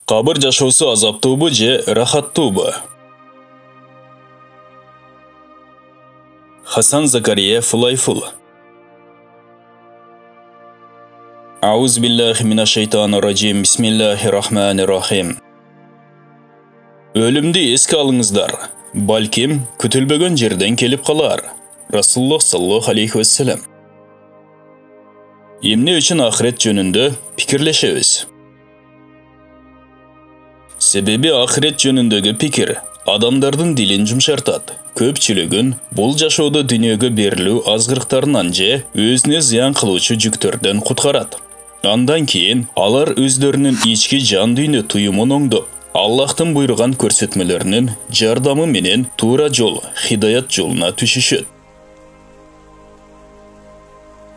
Кабыр жашоосу азаптуубу же рахаттуубу? Хасан Закария Фулайфул. Ауз биллахи минашшайтанир раджим. Бисмиллахир-рахманир-рахим. Өлүмдү эске алыңыздар. Балким күтүлбөгөн жерден келип калар. Расулуллах саллаллаху алейхи вассалам. Эмне үчүн ахирет жөнүндө пикирлешебиз? Себеби ахирет жөнүндөгү пикир адамдардын дилин жумшартат. Көпчүлүгүн бул жашоодо дүйнөгө берилүү азгырыктарынан же өзүнө зыян кылуучу жүктөрдөн куткарат. Андан кийин алар өздөрүнүн ички жан дүйнө туюмун оңдоп, Аллахтын буйруган көрсөтмөлөрүнүн жардамы менен туура жол, хидаят жолуна түшүшөт.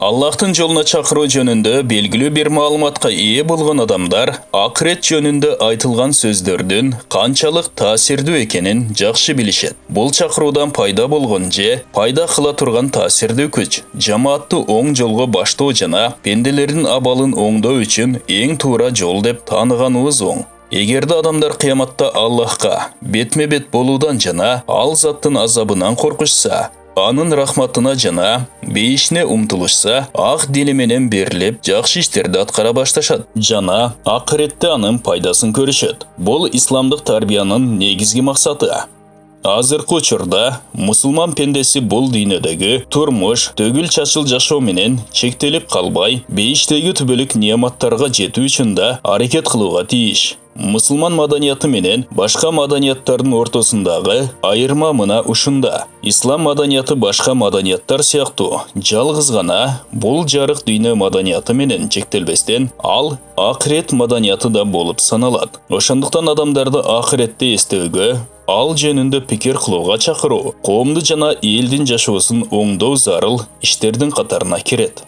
Аллахтын жолуна чакыруу жөнүндө белгилүү бир маалыматка ээ болгон адамдар акырет жөнүндө айтылган сөздөрдүн канчалык таасирдүү экенин жакшы билишет. Бул чакыруудан пайда болгон же пайда кыла турган таасирдүү күч жамаатты оң жолго баштоо жана пенделердин абалын оңдоо үчүн эң туура жол деп тааныганыбыз оң. Эгерде адамдар кыяматта Аллахка бетме-бет болуудан жана ал заттын азабынан коркушса, анын рахматына жана бейишине умтулушса, ак дили менен берилип, жакшы иштерди аткара башташат жана акыретте анын пайдасын көрүшөт. Бул исламдык тарбиянын негизги максаты. Азыркы учурда мусулман пендеси бул дүйнөдөгү турмуш, төгүл чачыл жашоо менен чектелип калбай, бейиштеги түбөлүк неаматтарга жетүү үчүн да аракет кылууга тийиш. Мусулман маданияты менен башка маданияттардын ортосундагы айырма мына ушунда. Ислам маданияты башка маданияттар сыяктуу жалгыз гана бул жарык дүйнө маданияты менен чектелбестен, ал акырет маданияты да болуп саналат. Ошондуктан адамдарды акыретте эстөөгө, ал жөнүндө пикир кылууга чакыруу, коомду жана элдин жашоосун оңдоо зарыл иштердин катарына кирет.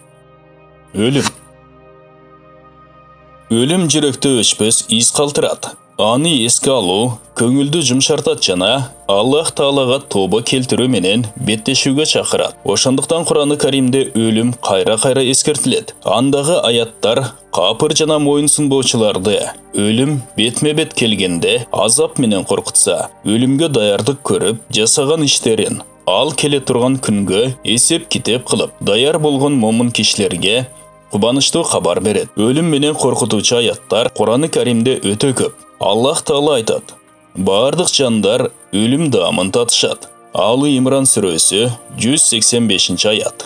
Өлүм жүрөктө өчпөс из калтырат. Аны эске алуу көңүлдү жумшартат жана Аллах Таалага тобо келтирүү менен беттешүүгө чакырат. Ошондуктан Кур'аны Каримде өлүм кайра-кайра эскертилет. Андагы аяттар капыр жана моюнсунбоочуларды өлүм бетме-бет келгенде азап менен коркутса, өлүмгө даярдык көрүп, жасаган иштерин ал келе турган күнгө эсеп-китеп кылып, даяр болгон момун кишилерге кубанычтуу кабар берет. Өлүм менен коркутуучу аяттар Кур'аны Каримде өтө көп. Аллах Таала айтат: бардык жандар өлүм даамын татышат. Алы Имран сүрөсү 185-аят.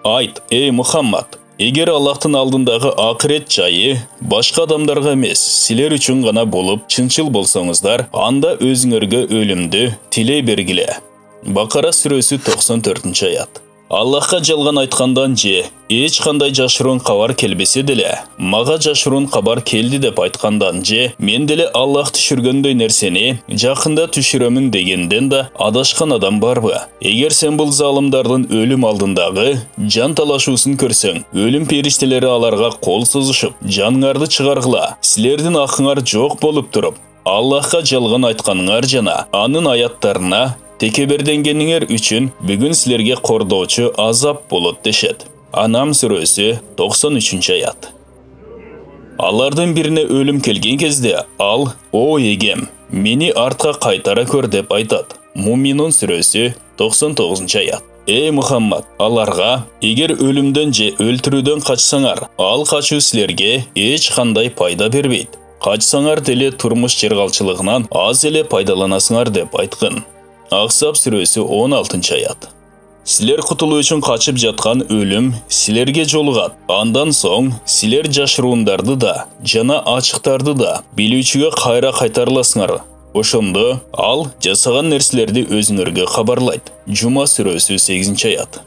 Айт, эй Мухаммад, эгер Аллахтын алдындагы акырет жайы башка адамдарга эмес, силер үчүн гана болуп чынчыл болсоңуздар, анда өзүңөргө өлүмдү тилей бергиле. Бакара сүрөсү 94-аят. Аллахка жалган айткандан же эч кандай жашыруун кабар келбесе деле, мага жашыруун кабар келди деп айткандан же мен деле Аллах түшүргөндөй нерсени жакында түшүрөмүн дегенден да адашкан адам барбы? Эгер сен бул залымдардын өлүм алдындагы жан талашуусун көрсөң, өлүм периштелери аларга кол созушуп, жаныңарды чыгаргыла, силердин акыңар жок болуп туруп, Аллахка жалган айтканыңар жана анын аяттарына текеберденгениңер үчүн бүгүн силерге кордоочу азап болот дешет. Анам сүрөсү 93-аят. Алардын бирине өлүм келген кезде ал: "О эгем, мени артка кайтара көр" деп айтат. Муминун сүрөсү 99-аят. Эй Мухаммад, аларга: эгер өлүмдөн же өлтүрүүдөн качсаңар, ал качуу силерге эч кандай пайда бербейт. Качсаңар деле турмуш жыргалчылыгынан аз эле пайдаланасыңар деп айткын. Аксап сүрөсү 16-аят. Силер кутулуу үчүн качып жаткан өлүм силерге жолугат. Андан соң силер жашыруундарды да жана ачыктарды да билүүчүгө кайра кайтарыласыңар. Ошондо ал жасаган нерселерди өзүңөргө кабарлайт. Жума сүрөсү 8-аят.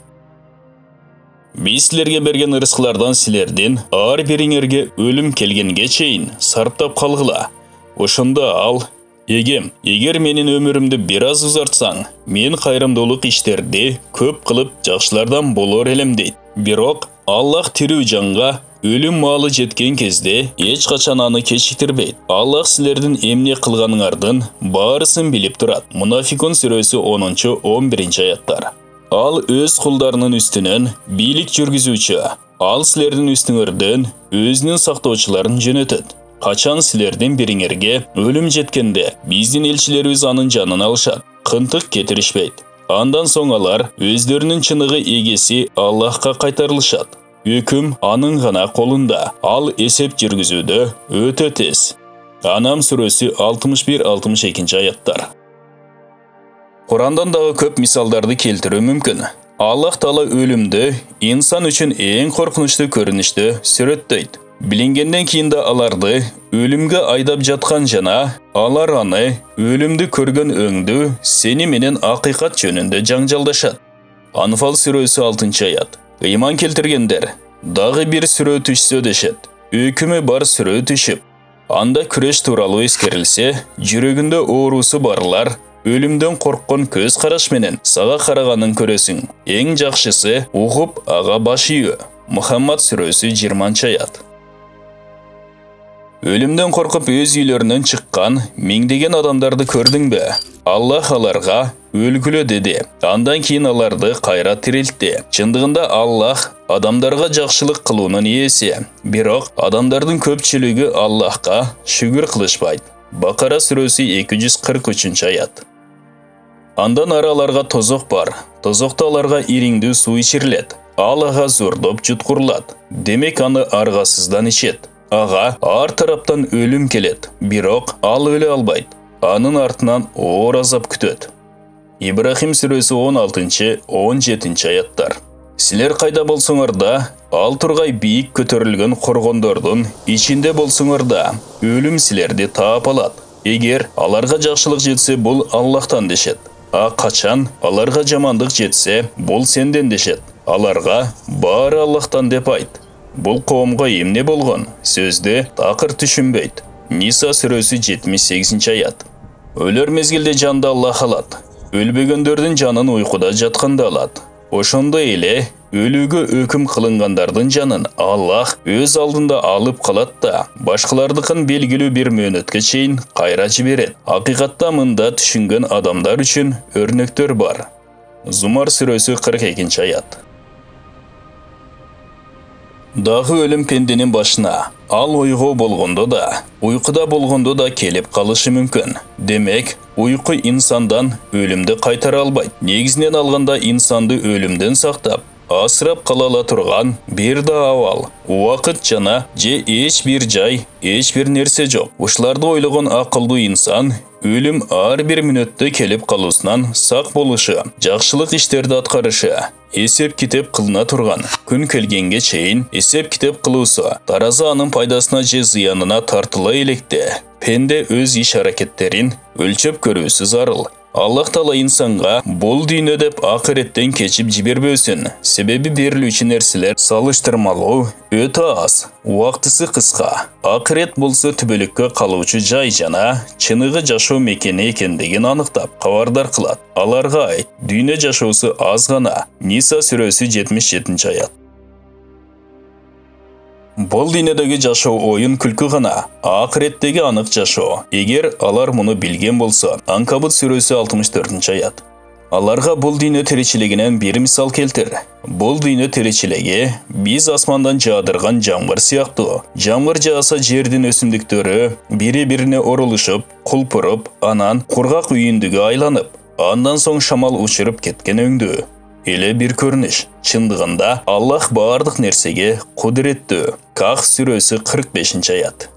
Биз силерге берген ырыскылардан силердин ар бириңерге өлүм келгенге чейин сарптап калгыла. Ошондо ал: эгем, эгер менин өмүрүмдү бир аз узартсаң, мен кайрымдуулук иштерди көп кылып жакшылардан болор элем дейт. Бирок Аллах тирүү жанга өлүм маалы жеткен кезде эч качан аны кечиктирбейт. Аллах силердин эмне кылганыңардын баарысын билип турат. Мунафикун сүрөсү 10-11-аяттар. Ал өз кулдарынын үстүнөн бийлик жүргүзүүчү. Ал силердин үстүңөрдөн өзүнүн сактоочуларын жөнөтөт. Качан силердин бириңерге өлүм жеткенде, биздин элчилерибиз анын жанын алышат, кынтык кетиришпейт. Андан соң алар өздөрүнүн чыныгы эгеси Аллахка кайтарылышат. Өкүм анын гана колунда, ал эсеп жүргүзүүдө өтө тез. Анам сүрөсү 61-62 аяттар. Курандан дагы көп мисалдарды келтирүү мүмкүн. Аллах Таала өлүмдү инсан үчүн эң коркунучтуу көрүнүштө сүрөттөйт. Билингенден кийин да аларды өлүмгө айдап жаткан жана алар аны өлүмдү көргөн өңдү сени менен акыйкат жөнүндө жаңжалдашат. Анфал сүрөсү 6 аят. Ыйман келтиргендер, дагы бир сүрө түшсө дешет. Өкүмү бар сүрө түшүп, анда күрөш тууралуу эскерилсе, жүрөгүндө оорусу барлар өлүмдөн корккон көз караш менен сага караганын көрөсүң. Эң жакшысы угуп ага баш ийүү. Мухаммад сүрөсү 20 аят. Өлүмдөн коркуп өз үйлөрүнөн чыккан миңдеген адамдарды көрдүңбү? Аллах аларга өлгүлө деди. Андан кийин аларды кайра тирилтти. Чындыгында Аллах адамдарга жакшылык кылуунун ээси. Бирок адамдардын көпчүлүгү Аллахка шүгүр кылышпайт. Бакара сүрөсү 243 аят. Андан ары аларга тозок бар. Тозокто аларга ириңдүү суу ичирилет. Ал ага зордоп жуткурулат. Демек аны аргасыздан ичет. Ага ар тараптан өлүм келет, бирок ал өлө албайт. Анын артынан оор азап күтөт. Ибрахим сүрөсү 16-17 аяттар. Силер кайда болсоңор да, ал тургай бийик көтөрүлгөн коргондордун ичинде болсоңор да, өлүм силерди таап алат. Эгер аларга жакшылык жетсе, бул Аллахтан дешет. А качан аларга жамандык жетсе, бул сенден дешет. Аларга баары Аллахтан деп айт. Бул коомго эмне болгон? Сөздө такыр түшүнбөйт. Ниса сүрөсү 78 аят. Өлөр мезгилде жанды Аллах алат. Өлбөгөндөрдүн жанын уйкуда жатканда алат. Ошондой эле өлүүгө өкүм кылынгандардын жанын Аллах өз алдында алып калат да, башкалардыкын белгилүү бир мөөнөткө чейин кайра жиберет. Акыйкатта мында түшүнгөн адамдар үчүн өрнөктөр бар. Зумар сүрөсү 42 аят. Дагы өлүм пенденин башына, ал ойго болгондо да, уйкуда болгондо да келип калышы мүмкүн. Демек, уйку инсандан өлүмдү кайтара албайт. Негизинен алганда инсанды өлүмдөн сактап, асырап кала ала турган бир да абал, убакыт жана же эч бир жай, эч бир нерсе жок. Ушуларды ойлогон акылдуу инсан өлүм ар бир мүнөттө келип калуусунан сак болушу, жакшылык иштерди аткарышы, эсеп китеп кылына турган, күн келгенге чейин эсеп китеп кылуусу, таразы анын пайдасына же зыянына тартыла электе, пенде өз иш аракеттерин өлчөп көрүүсү зарыл. Аллах Таала инсанга бул дүйнө деп акыреттен кечип жибербөсүн. Себеби берилүүчү нерселер салыштырмалуу өтө аз, убактысы кыска. Акырет болсо түбөлүккө калуучу жай жана чыныгы жашоо мекени экендигин аныктап, кабардар кылат. Аларга айт, дүйнө жашоосу аз гана. Ниса сүрөсү 77 аят. Бул дүйнөдөгү жашоо оюн күлкү гана, акыреттеги анык жашоо. Эгер алар муну билген болсо, Анкабут сүрөсү 64 аят. Аларга бул дүйнө тиричилигинен бир мисал келтир. Бул дүйнө тиричилиги биз асмандан жаадырган жамгыр сыяктуу. Жамгыр жааса жердин өсүмдүктөрү бири-бирине орулушуп, кулпуруп, анан кургак үйүндүгү айланып, андан соң шамал учуруп кеткен өңдүү. Эле бир көрүнүш. Чындыгында Аллах баардык нерсеге кудуреттүү. Ках сүрөсү 45 аят.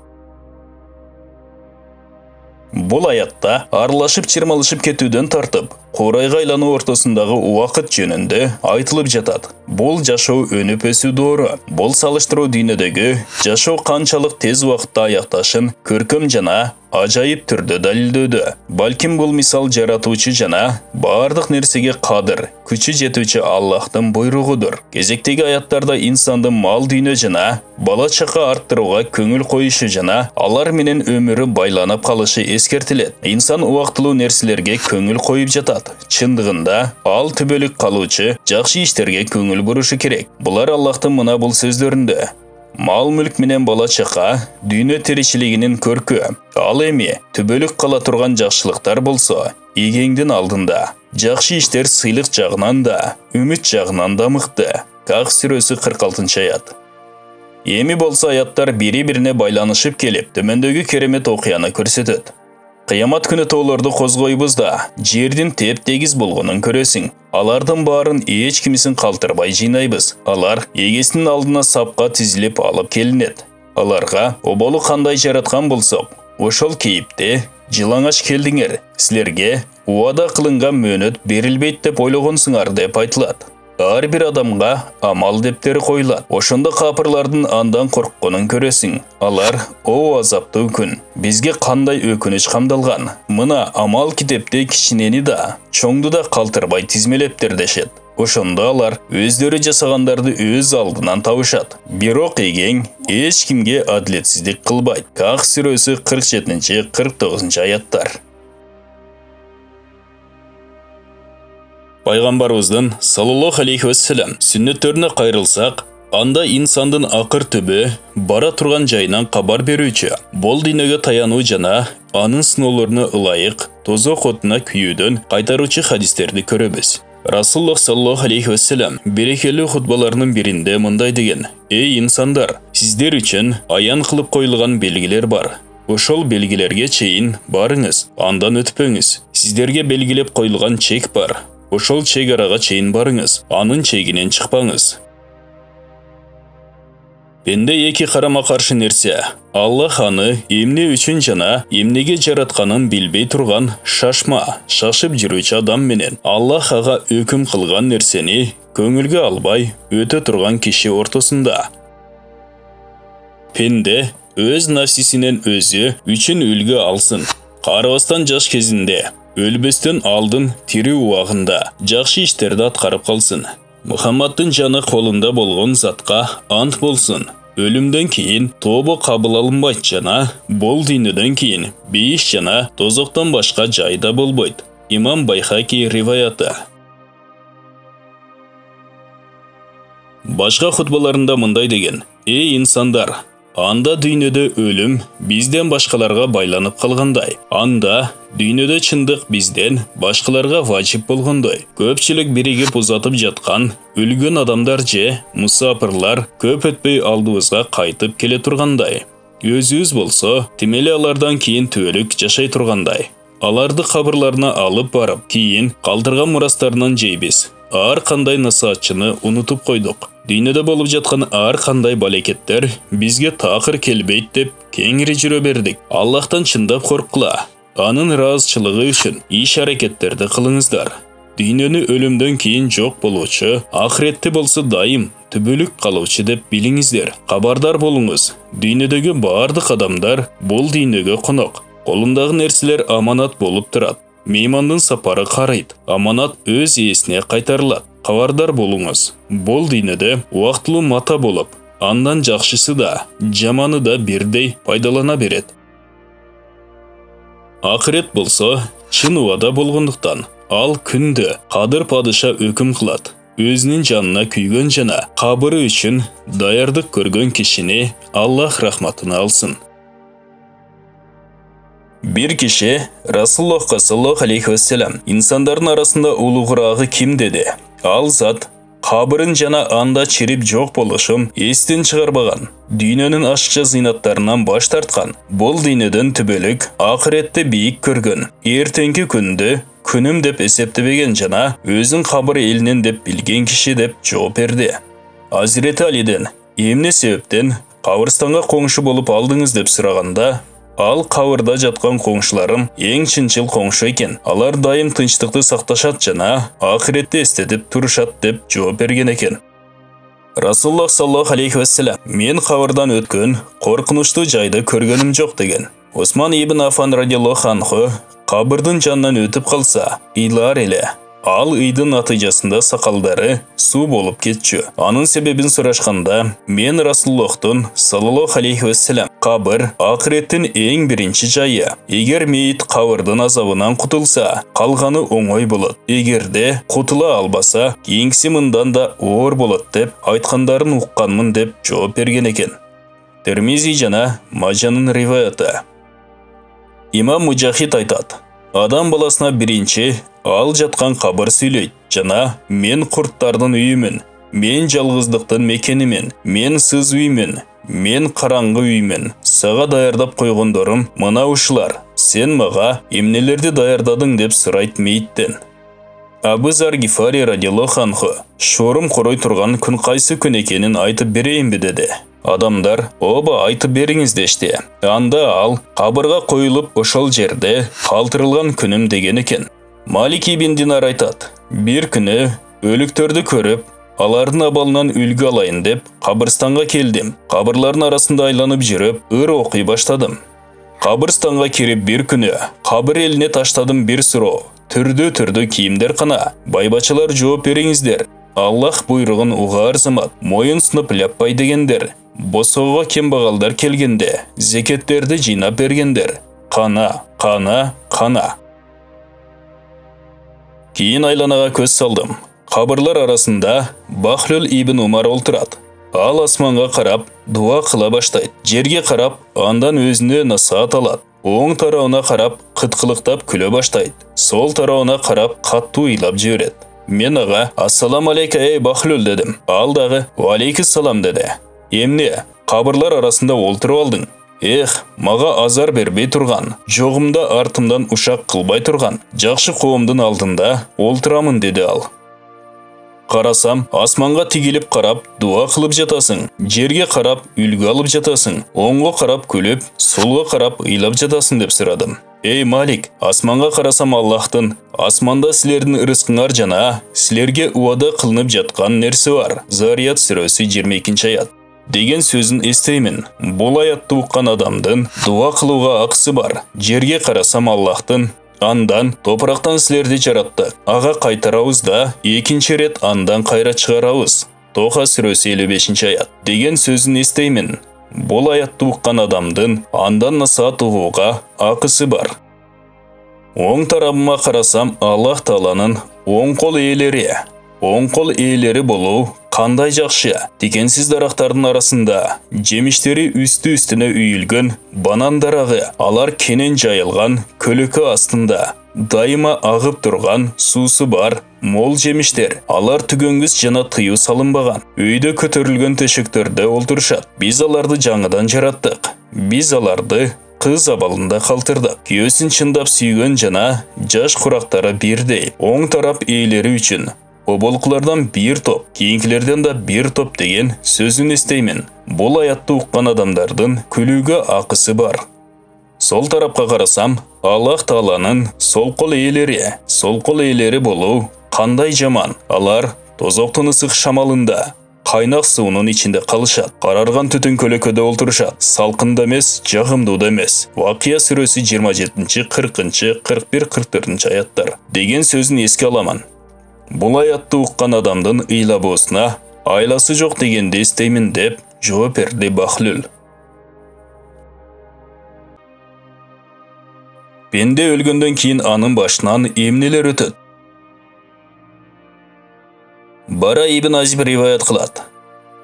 Бул аятта аралашып чырмалышып кетүүдөн тартып, курайга айлануу ортосундагы убакыт жөнүндө айтылып жатат. Бул жашоо өнүп өсүү доору. Бул салыштыруу дүйнөдөгү жашоо канчалык тез убакытта аякташын көркөм жана ажайып түрдө далилдөөдө. Балким бул мисал жаратуучу жана баардык нерсеге кадыр, күчү жетүүчү Аллахтын буйругудур. Кезектеги аяттарда инсандын мал дүйнө жана бала чака арттырууга көңүл коюшу жана алар менен өмүрү байланып калышы эскертилет. Инсан убактылуу нерселерге көңүл коюп жатат. Чындыгында ал түбөлүк калуучу жакшы иштерге көңүл бурушу керек. Булар Аллахтын мына бул сөздөрүндө: мал мүлк менен бала чака дүйнө тиричилигинин көркү. Ал эми түбөлүк кала турган жакшылыктар болсо, ийгеңдин алдында. Жакшы иштер сыйлык жагынан да, үмүт жагынан да мыкты. Ках сүрөсү 46 аят. Эми болса аяттар бири-бирине байланышып келип, төмөндөгү керемет окуяны көрсөтөт. Кыямат күнү тоолорду козгойбуз да, жердин теп-тегиз болгонун көрөсүң. Алардын баарын эч кимисин калтырбай жыйнайбыз. Алар эгесинин алдына сапка тизилип алып келинет. Аларга оболу кандай жараткан болсок, ошол кейипте жылаңаш келдиңер. Силерге убада кылынган мөөнөт берилбейт деп ойлогонсуңар деп айтылат. Ар бир адамга амал дептери коюлат. Ошондо капырлардын андан коркконун көрөсүң. Алар о азаптуу күн. Бизге кандай өкүнүч камдалган. Мына амал китепте кичинени да, чоңду да калтырбай тизмелептир дешет. Ошондо алар өздөрү жасагандарды өз алдынан табышат. Бирок эгең эч кимге адилетсиздик кылбайт. Ках сүрөсү 47-49 аяттар. Пайгамбарыбыздын саллаллаху алейхи вассалам сүннөттөрүнө кайрылсак, анда инсандын акыр түбү бара турган жайынан кабар берүүчү, бул дүйнөгө таянуу жана анын сыноолоруна ылайык тозок отуна күйүүдөн кайтаруучу хадистерди көрөбүз. Расулуллах саллаллаху алейхи вассалам берекелүү хутбаларынын биринде мындай деген: "Эй инсандар, сиздер үчүн аян кылып коюлган белгилер бар. Ошол белгилерге чейин барыңыз, андан өтпөңүз. Сиздерге белгилеп коюлган чек бар. Ошол чек арага чейин барыңыз, анын чегинен чыкпаңыз." Пенде эки карама каршы нерсе. Аллах аны эмне үчүн жана эмнеге жаратканын билбей турган шашма, шашып жүрүүчү адам менен Аллах ага өкүм кылган нерсени көңүлгө албай өтө турган киши ортосунда. Пенде өз нафсисинен өзү үчүн үлгү алсын. Карабастан жаш кезинде, өлбөстөн алдын тирүү убагында жакшы иштерди аткарып калсын. Мухаммаддын жаны колунда болгон затка ант болсун. Өлүмдөн кийин тобо кабыл алынбайт жана бул дүйнөдөн кийин бейиш жана тозоктон башка жайда болбойт. Имам Байхаки риваяты. Башка хутбаларында мындай деген: "Эй инсандар, анда дүйнөдө өлүм бизден башкаларга байланып калгандай, анда дүйнөдө чындык бизден башкаларга важип болгондой. Көпчүлүк биригип узатып жаткан өлгөн адамдар же мусапырлар көп өтпөй алдыбызга кайтып келе тургандай. Өзүбүз болсо, тимели алардан кийин түбөлүк жашай тургандай. Аларды кабырларына алып барып, кийин калтырган мурастарынан жейбиз. Ар кандай насаатчыны унутуп койдук. Дүйнөдө болуп жаткан ар кандай балекеттер бизге такыр келбейт деп кеңири жүрө бердик. Аллахтан чындап корккула. Анын ыраазычылыгы үчүн иш-аракеттерди кылыңыздар. Дүйнөнү өлүмдөн кийин жок болуучу, ахиретти болсо дайым түбөлүк калуучу деп билиңиздер. Кабардар болуңуз. Дүйнөдөгү бардык адамдар бул дүйнөгө конок. Колундагы нерселер аманат болуп турат. Меймандын сапары карыйт. Аманат өз ээсине кайтарылат. Кабардар болуңуз. Бул дүйнөдө убактылуу мата болуп, андан жакшысы да, жаманы да бирдей пайдалана берет. Акырет болсо чын убада болгондуктан, ал күндө Кадыр падыша өкүм кылат. Өзүнүн жанына күйгөн жана кабыры үчүн даярдык көргөн кишини Аллах рахматына алсын. Bir kişi Rasulullah sallallahu aleyhi ve sellem insanların arasında ulug'rog'i kim dedi. Al zat kabırın jana anda çirip жок болушум эстен чыгарбаган. Дүйнөнүн ашыкча зыйнаттарынан баш тарткан. Бул дүйнөдөн түбөлүк акыретте бийик көргөн. Эртеңки күндү күнүм деп эсептебеген жана өзүн кабыр элинен деп билген киши деп жооп берди. Азирети Алиден эмне себептен кабырстанга коңшу болуп алдыңыз деп сураганда, ал кабырда жаткан коңшуларым эң чынчыл коңшу экен. Алар дайым тынчтыкты сакташат жана акыретти эстетип турушат деп жооп берген экен. Расулуллах саллаллаху алейхи вассалам мен кабырдан өткөн коркунучтуу жайды көргөнүм жок деген. Осман ибн Афан радиаллаху анху кабырдын жанынан өтүп калса, ыйлар эле. Ал ыйдын натыйжасында сакалдары суу болуп кетчү. Анын себебин сурашканда, мен Расулуллахтын саллаллаху алейхи вассалам кабыр акыреттин эң биринчи жайы. Эгер мейит кабырдын азабынан кутулса, калганы оңой болот. Эгерде кутула албаса, кийинкиси мындан да оор болот деп айткандарын укканмын деп жооп берген экен. Термизи жана Мажанын риваяты. Имам Мужахид айтат: адам баласына биринчи ал жаткан кабыр сүйлөйт жана мен курттардын үйүмүн. Мен жалғыздықтың мекенімен, мен сыз үймен, мен қараңғы үймен. Саға даярдап қойғандырым мына ушылар. Сен маға емнелерді даярдадың деп сұрайт мейттен. Абу Зар Гифари радиаллаху анху шорым құрой тұрған күн қайсы күн екенін айтып берейін бе деді. Адамдар, оба айтып беріңіз дешті. Анда ал, қабырға қойылып ошол жерде қалтырылған күнім деген екен. Малик ибн Динар айтады. Bir күні өліктерді көріп, алардың абалынан үлгі алайын деп, қабырстанға келдім. Қабырлардың арасында айланып жүріп, оқи баштадым. Қабырстанға керіп bir күні, қабыр еліне таштадым bir сұрау. Түрді киімдер қана, байбачылар жооп беріңіздер. Аллах бұйрығын уға арзымат, мойын сынып ляппай дегендер. Босоға кембағалдар келгенде, зекеттерді жинап бергендер. Қана. Кейін айланаға көз салдым. Қабырлар арасында Бахлюл ибн Умар олтырады. Ал асманға қарап, дуа қыла баштайды. Жерге қарап, андан өзіне насаат алады. Оң тарауына қарап, қытқылықтап күле баштайды. Сол тарауына қарап, қатты уйлап жібереді. Мен аға, ассалам алейка ей Бахлюл дедім. Алдағы, алейкиссалам деді. Емне, қабырлар арасында олтырып алдың. Маға азар бербей тұрған, жоғымда артымдан ушақ қылбай тұрған, жақшы қоғымдың алдында олтырамын деді ал. Қарасам, асманға тигеліп қарап, дуа қылып жатасың, жерге қарап, үлгі алып жатасың, оңға қарап күліп, солға қарап ұйлап жатасың деп сұрадым. Ей Малик, асманға қарасам Аллахтың, асманда сілердің ырысқыңар жана, сілерге уада қылынып жатқан нәрсе бар. Зарият сүресі 22 аят. Деген сөзін естеймін. Бұл аятты ұққан адамдың дуа қылуға ақысы бар. Жерге қарасам Аллахтың, андан топырақтан сілерді жаратты. Аға қайтарауыз да, екінші рет андан қайрат шығарауыз. Тоха сүресі 55 аят. Деген сөзін естеймін. Бұл аятты ұққан адамдың андан насаат ұғуға ақысы бар. Оң тарабыма қарасам Аллах Тааланың оң қол иелері. Оң қол иелері болу қандай жақшы. Текенсіз дарақтардың арасында жеміштері үсті-үстіне үйілген банан дарағы, алар кенен жайылған көлікі астында. Дайыма ағып тұрған сусы бар, мол жеміштер. Алар түгенгіз жана тыю салынбаған. Үйді көтерілген төшектерді олтыршат. Біз аларды жаңыдан жараттық. Біз аларды қыз абалында қалтырдық. Күйесін шындап сүйген жана жаш құрақтары бірдей. Оң тарап иелері үшін оболқылардан bir топ, кейінкілерден да bir топ деген сөзін естеймін. Бұл аятты ұққан адамдардың күлуге ақысы бар. Сол тарапқа қарасам, Аллах Тааланың сол қол иелері болу қандай жаман. Алар тозоқтың ысық шамалында, қайнақ суының içinde қалышат. Қарарған түтін көлөкөде олтырышат. Салқында емес, жағымдуда емес. Вақия сүресі 27, 40, 41, 44 аяттар. Деген сөзін еске аламын. Бұл аятты ұққан адамдың ыйлабосына айласы жоқ дегенде істеймін деп жооп берди Бахлюл. Пенде өлгөндөн кийин анын башынан эмнелер өтөт? Бара ибн Азиб риваят кылат.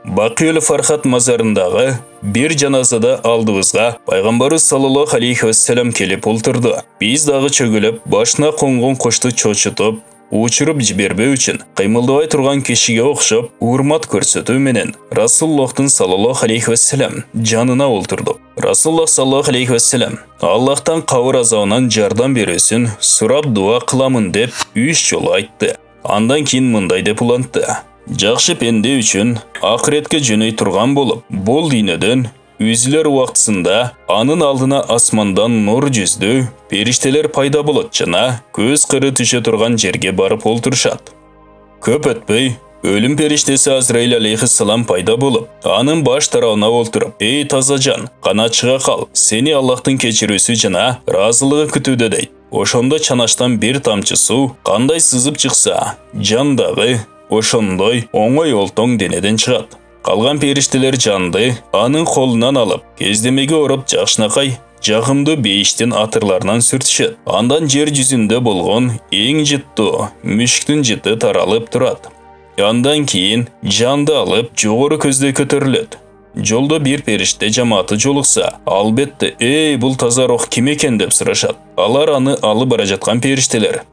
Бақиюл Фархат мазарындағы bir жаназада алдыбызға пайғамбарыз саллаллаху алейхи вассалам келіп олтырды. Біз дағы чөгіліп, башына қонған қошты чочытып, учырып жібербе үшін қимылдабай тұрған кешіге оқшап, урмат көрсету менен Расуллахтың саллаллаху алейхи вассалам жанына олтырды. Расуллах саллаллаху алейхи вассалам Аллахтан қабыр азауынан жардам бересін сұрап дуа қыламын деп 3 жолы айтты. Андан кейін мындай деп улантты. Жақшы пенде үшін ақыретке жөней тұрған болып, бұл дүйнөдөн өзілер уақытысында анын алдына асмандан нұр жүзді періштелер пайда болот жана көз қыры түше тұрған жерге барып олтырышат. Көп өтпей, өлім періштесі Азраил алейхиссалам пайда болып, анын баш тарауына олтырып, «Эй таза жан, қанат шыға қал, сені Аллахтың кечирүүсү жана разылығы күтүүдө» дейт. Ошондо чанаштан bir тамчы суу кандай сызып чыкса, жандагы ошондой оңой олтоң денеден чыгат. Калган периштелер жанды анын колунан алып, кездемеге ороп жакшынакай жагымдуу бейиштин атырларынан сүртүшөт. Андан жер жүзүндө болгон эң жыттуу мүшктүн жыты таралып турат. Андан кийин жанды алып жогору көздөй көтөрүлөт. Жолда bir периште жамааты жолукса, албетте, «Эй, бул таза рух ким экен?» деп сурашат. Алар аны алып бара жаткан периштелер.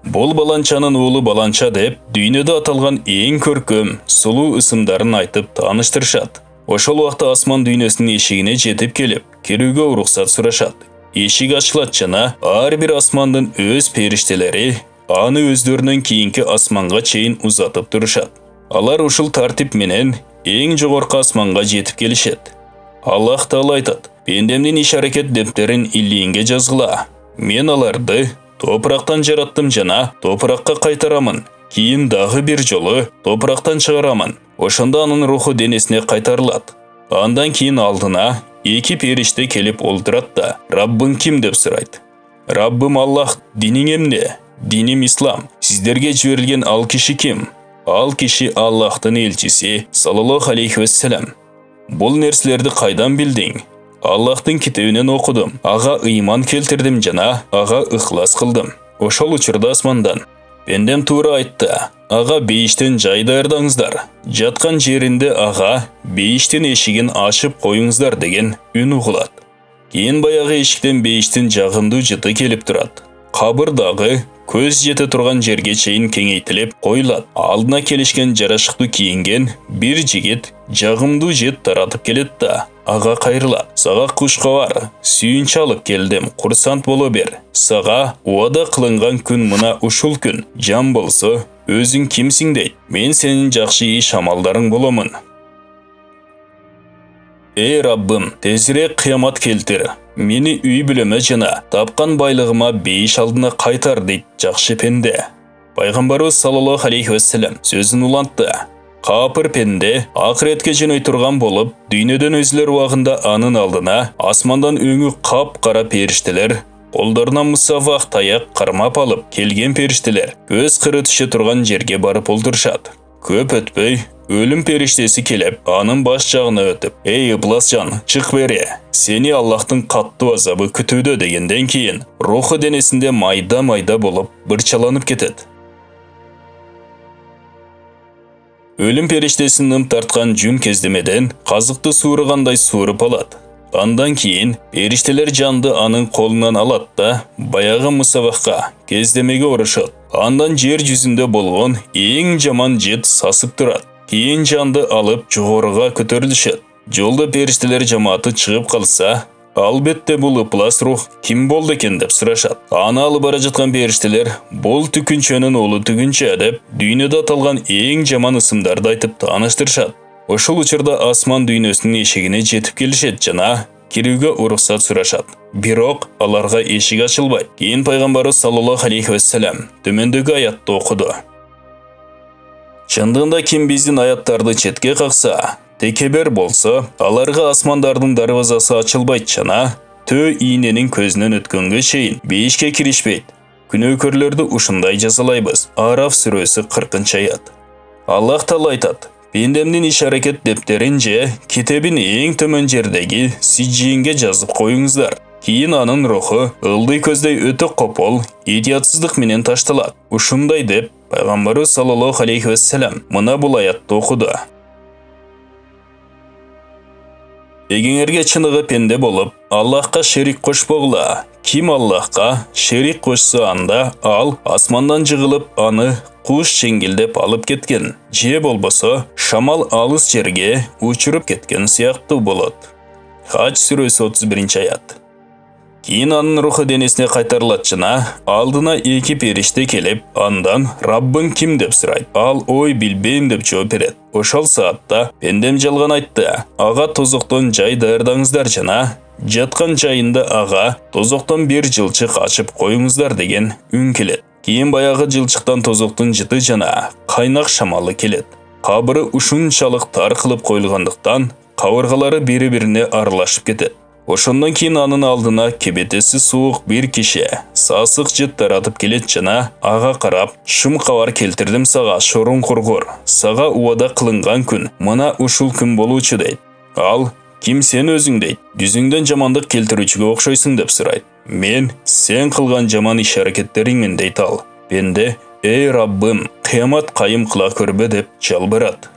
Бұл баланчаның ұлы баланча деп, дүйнеде аталған ең көркем, сұлу ысымдарын айтып таныштырышады. Ошол уақытта асман дүйнесінің ешігіне жетіп келіп, керуге рұқсат сұрашады. Ешік ашылат жана, ар бир асмандын өз периштелери, аны өздөрүнөн кийинки асманга чейин узатып турушат. Алар ушул тартип менен эң жогорку асманга жетип келишет. Аллах Таала айтат: "Пендемдин иш-аракет дептерин иллийинге жазгыла. Мен аларды топурактан жараттым жана топуракка кайтарамын. Кийин дагы бир жолу топурактан чыгарамын. Ошондо анын руху денесине кайтарылат. Андан кийин алдына эки периште келип олтурат да, Раббың ким деп сурайт. Раббым Аллах, диниң эмне? Диним ислам. Сиздерге жиберилген ал киши ким? Ал киши Аллахтын элчиси, саллаллаху алейхи вассалам. Бул нерселерди кайдан билдиң? Аллахтын китебинен окудум, ага ыйман келтирдим жана ага ыхлас кылдым. Ошол учурда асмандан пендем туура айтты. Ага бейиштен жай даярдаңыздар. Жаткан жеринде ага бейиштен эшигин ачып коюңуздар деген үн угулат. Кийин баягы эшиктен бейиштин жагымдуу жыты келип турат. Кабыр дагы көз жете турган жерге чейин кеңейтилип коюлат. Алдына келишкен жарашыктуу кийинген бир жигит жагымдуу жет таратып келет да, ага кайрылат. Сага кушкабар, сүйүнчө алып келдим, курсант боло бер. Сага уада кылынган күн мына ушул күн. Жан болсо, өзүң кимсиң дейт. Мен сенин жакшы иш амалдарың боломун. Эй Раббым, тезирээк кыямат келтир. Мени үй бүлөмө жана тапкан байлыгыма бейиш алдына кайтар дейт жакшы пенде. Пайгамбарыбыз саллаллаху алейхи вассалам сөзүн улантты. Капыр пенде акыретке жөнөй турган болуп, дүйнөдөн өзүлөр убагында анын алдына асмандан өңү кап-кара периштелер, колдорунан мусафах таяк кармап алып келген периштелер көз кырытышы турган жерге барып олтурушат. Көп өтпөй, өлүм периштеси келип, анын баш жагына өтүп: "Эй ыпласжан, чык бере. Сени Аллахтын каттуу азабы күтүүдө" дегенден кийин, руху денесинде майда-майда болуп бырчаланып кетет. Өлүм периштесин ым тарткан жүн кездемеден казыкты суурагандай сууруп алат. Андан кийин периштелер жанды анын колунан алат да, баягы мусабакка, кездемеге урушат. Андан жер жүзүндө болгон эң жаман жет сасып турат. Кийин жанды алып жогоруга көтөрүлүшөт. Жолдо периштелер жамааты чыгып калса, албетте бул ыплас рух ким болду экен деп сурашат. Аны алып бара жаткан периштелер бул түкүнчөнүн улу түкүнчө деп дүйнөдө аталган эң жаман ысымдарды айтып тааныштырышат. Ошол учурда асман дүйнөсүнүн эшигине жетип келишет жана кирүүгө уруксат сурашат. Бирок аларга эшик ачылбайт. Кийин пайгамбарыбыз саллаллаху алейхи вассалам төмөндөгү аятты окуду. Чындыгында ким биздин аяттарды четке какса, текебер болсо, аларга асмандардын дарбазасы ачылбайт жана төө ийненин көзүнөн өткөнгө чейин бейишке киришпейт. Күнөөкөрлөрдү ушундай жазалайбыз. Араф сүрөсү 40 аят. Аллах Таала айтат: "Пендемдин иш-аракет дептерин же китебин эң төмөн жердеги сижжиинге жазып коюңуздар. Кийин анын руху ылдый көздөй өтө копол, идиотсыздык менен ташталат." Ушундай деп пайгамбарыбыз саллаллаху алейхи вассалам мына бул аятты окуду. Эгеңерге чыныгы пенде болуп, Аллахка шерик кошпогула. Ким Аллахка шерик кошсо, анда ал асмандан жыгылып, аны куш чеңгилдеп алып кеткен, же болбосо шамал алыс жерге учуруп кеткен сыяктуу болот. Хач сүрөсү 31 аят. Кийин анын руху денесине кайтарылат жана алдына эки периште келип, андан Раббың ким деп сурайт. Ал ой билбейм деп жооп берет. Ошол саатта пендем жалган айтты. Ага тозоктон жай даярдаңыздар жана жаткан жайында ага тозоктон бир жылчык ачып коюңуздар деген үн келет. Кийин баягы жылчыктан тозоктун жыты жана кайнак шамалы келет. Кабыры ушунчалык тар кылып коюлгандыктан кабыргалары бири-бирине аралашып кетет. Ошондон кийин анын алдына кебетеси суук бир киши сасык жыт таратып келет жана ага карап: "Шум кабар келтирдим сага, шорун кургур. Сага убада кылынган күн мына ушул күн болуучу" дейт. Ал: "Ким сен өзүң?" дейт. "Жүзүңдөн жамандык келтирүүчүгө окшойсуң" деп сурайт. "Мен сен кылган жаман иш-аракеттериңмен" дейт ал. Пенде: "Эй Раббым, кыямат кайым кыла көрбө" деп жалбырат.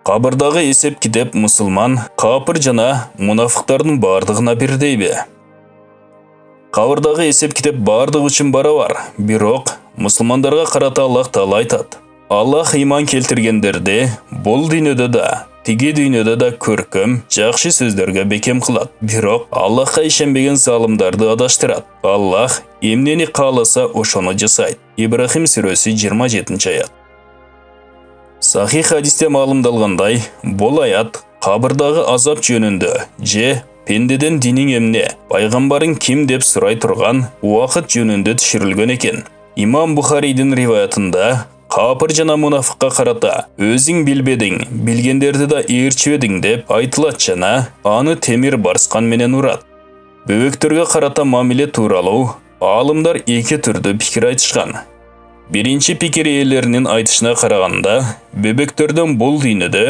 Кабырдагы эсеп китеп мусулман, капыр жана мунафыктардын бардыгына бирдейби? Қабырдағы есеп кітеп бардық үшін барабар. Бирок мұсылмандарға қарата Аллах Таала айтады: Аллах иман келтіргендерде бұл дүйнөдө да, тиги дүйнөдө да көркөм, жакшы сөздөргө бекем кылат. Бирок Аллахка ишенбеген залымдарды адаштырат. Аллах эмнени кааласа ошону жасайт. Ибрахим сүрөсү 27-аят. Сахих хадисте маалымдалгандай, бул аят кабырдагы азап жөнүндө же пендеден диниң эмне, пайгамбарың ким деп сурай турган убакыт жөнүндө түшүрүлгөн экен. Имам Бухарийдин риваятында капыр жана мунафыкка карата өзүң билбедиң, билгендерди да ээрчибедиң деп айтылат жана аны темир барскан менен урат. Бөбөктөргө карата мамиле тууралуу аалымдар эки түрдүү пикир айтышкан. Биринчи пикир ээлеринин айтышына караганда, бөбөктөрдөн бул дүйнөдө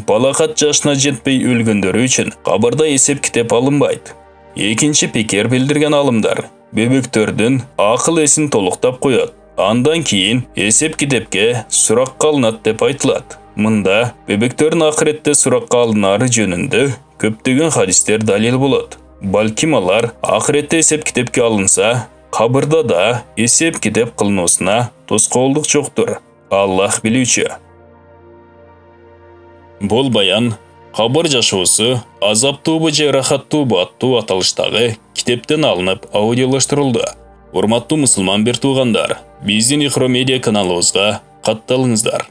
балакат жашына жетпей өлгөндөрү үчүн кабырда эсеп китеп алынбайт. Экинчи пикир билдирген алымдар бөбөктөрдүн акыл эсин толуктап коет. Андан кийин эсеп китепке суракка алынат деп айтылат. Мында бөбөктөрдүн акыретте суракка алынары жөнүндө көптөгөн хадистер далил болот. Балким алар акыретте эсеп китепке алынса, кабырда да эсеп китеп кылынуусуна тоскоолдук жоктур. Аллах билүүчү. Бул баян кабыр жашоосу азаптуубу же ырахаттуубу аттуу аталыштагы китептен алынып аудиолаштырылды. Урматтуу мусулман бир туугандар, биздин Ихро медиа каналыбызга катталыңыздар.